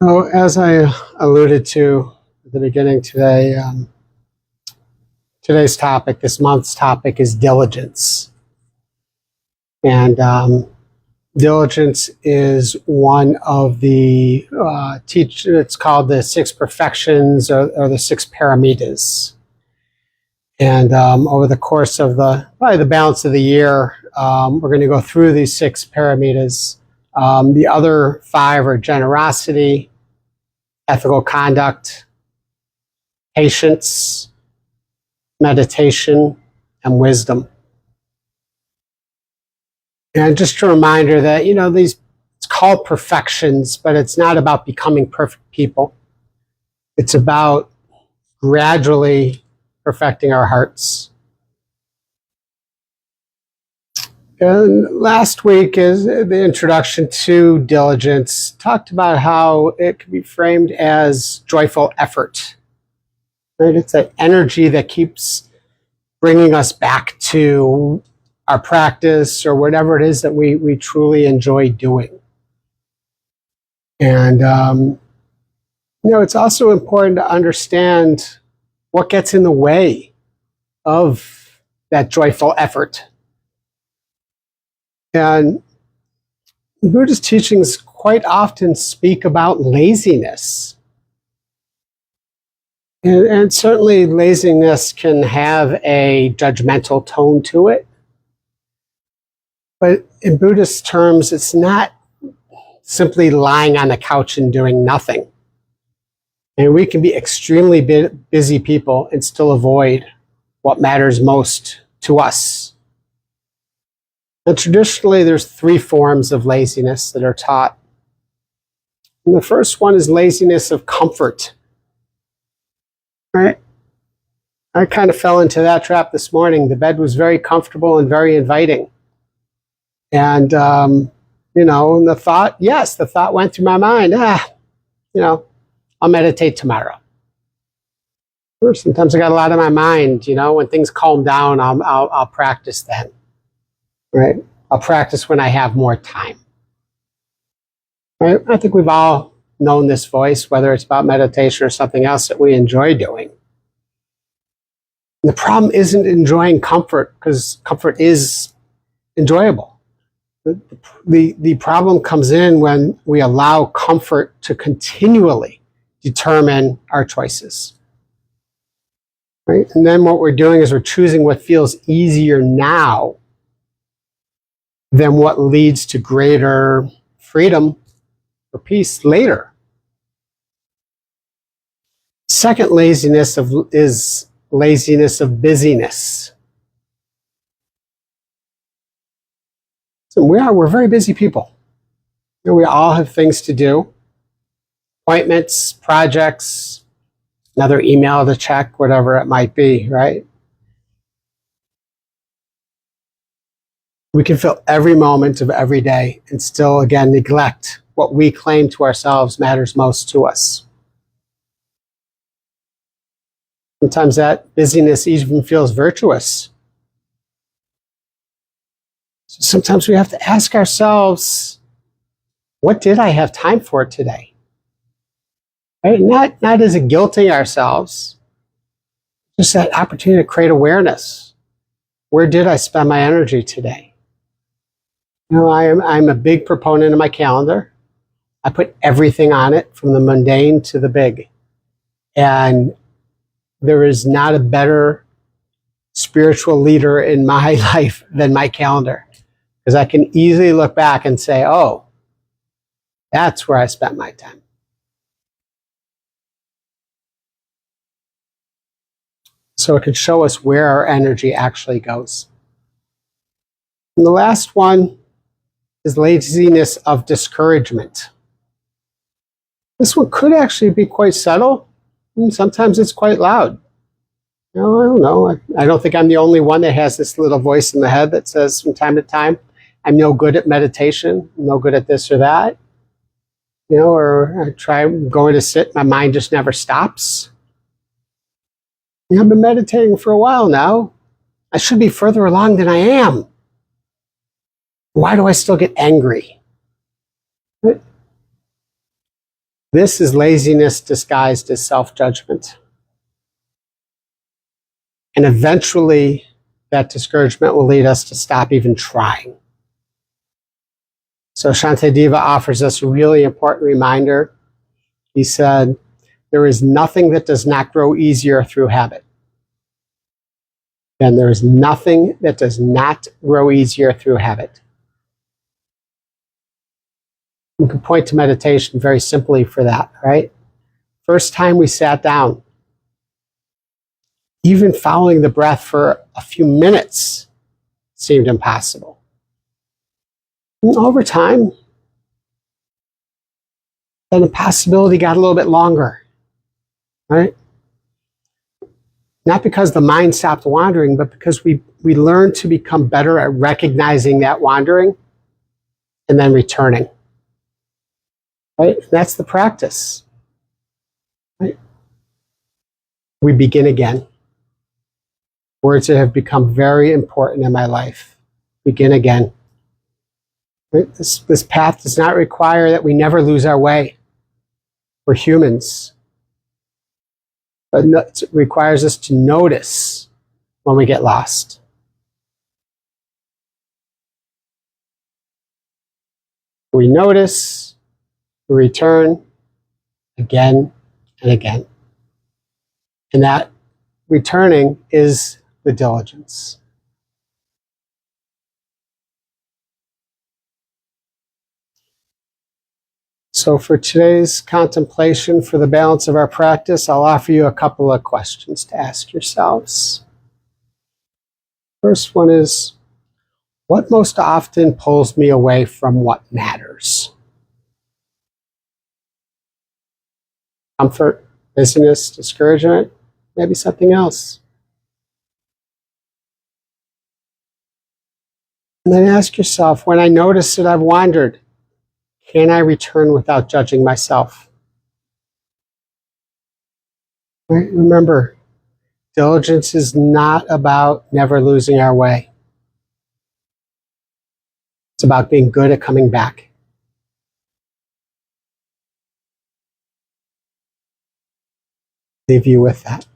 So, as I alluded to at the beginning today, today's topic, this month's topic, is diligence. And diligence is one of the it's called the six perfections or the six paramitas. And over the course of probably the balance of the year, we're going to go through these six paramitas. The other five are generosity, ethical conduct, patience, meditation, and wisdom. And just a reminder that, it's called perfections, but it's not about becoming perfect people. It's about gradually perfecting our hearts. And last week, is the introduction to diligence, talked about how it can be framed as joyful effort. Right? It's that energy that keeps bringing us back to our practice or whatever it is that we truly enjoy doing. And, it's also important to understand what gets in the way of that joyful effort. And Buddhist teachings quite often speak about laziness. And certainly laziness can have a judgmental tone to it. But in Buddhist terms, it's not simply lying on the couch and doing nothing. And we can be extremely busy people and still avoid what matters most to us. And traditionally, there's three forms of laziness that are taught. And the first one is laziness of comfort. Right? I kind of fell into that trap this morning. The bed was very comfortable and very inviting. And, and the thought went through my mind, I'll meditate tomorrow. Or sometimes I got a lot on my mind, when things calm down, I'll practice then. Right? I'll practice when I have more time. Right? I think we've all known this voice, whether it's about meditation or something else that we enjoy doing. The problem isn't enjoying comfort, because comfort is enjoyable. The problem comes in when we allow comfort to continually determine our choices. Right? And then what we're doing is we're choosing what feels easier now than what leads to greater freedom or peace later. Second laziness is laziness of busyness. So we're very busy people. We all have things to do. Appointments, projects, another email to check, whatever it might be, right? We can fill every moment of every day and still, again, neglect what we claim to ourselves matters most to us. Sometimes that busyness even feels virtuous. So sometimes we have to ask ourselves, what did I have time for today? Right? Not as a guilting ourselves, just that opportunity to create awareness. Where did I spend my energy today? I'm a big proponent of my calendar. I put everything on it, from the mundane to the big. And there is not a better spiritual leader in my life than my calendar, because I can easily look back and say, oh, that's where I spent my time. So it can show us where our energy actually goes. And the last one is laziness of discouragement. This one could actually be quite subtle, and sometimes it's quite loud. I don't know. I don't think I'm the only one that has this little voice in the head that says from time to time, I'm no good at meditation, I'm no good at this or that. Or I try going to sit, my mind just never stops. I've been meditating for a while now. I should be further along than I am. Why do I still get angry? This is laziness disguised as self-judgment. And eventually, that discouragement will lead us to stop even trying. So Shantideva offers us a really important reminder. He said, there is nothing that does not grow easier through habit. And there is nothing that does not grow easier through habit. We can point to meditation very simply for that, right? First time we sat down, even following the breath for a few minutes seemed impossible. And over time, that impossibility got a little bit longer, right? Not because the mind stopped wandering, but because we learned to become better at recognizing that wandering and then returning. Right? That's the practice. Right? We begin again. Words that have become very important in my life. Begin again. Right? This path does not require that we never lose our way. We're humans. But it requires us to notice when we get lost. We notice, we return again and again. And that returning is the diligence. So for today's contemplation, for the balance of our practice, I'll offer you a couple of questions to ask yourselves. First one is, what most often pulls me away from what matters? Comfort, busyness, discouragement, maybe something else. And then ask yourself, when I notice that I've wandered, can I return without judging myself? Right? Remember, diligence is not about never losing our way. It's about being good at coming back. Leave you with that.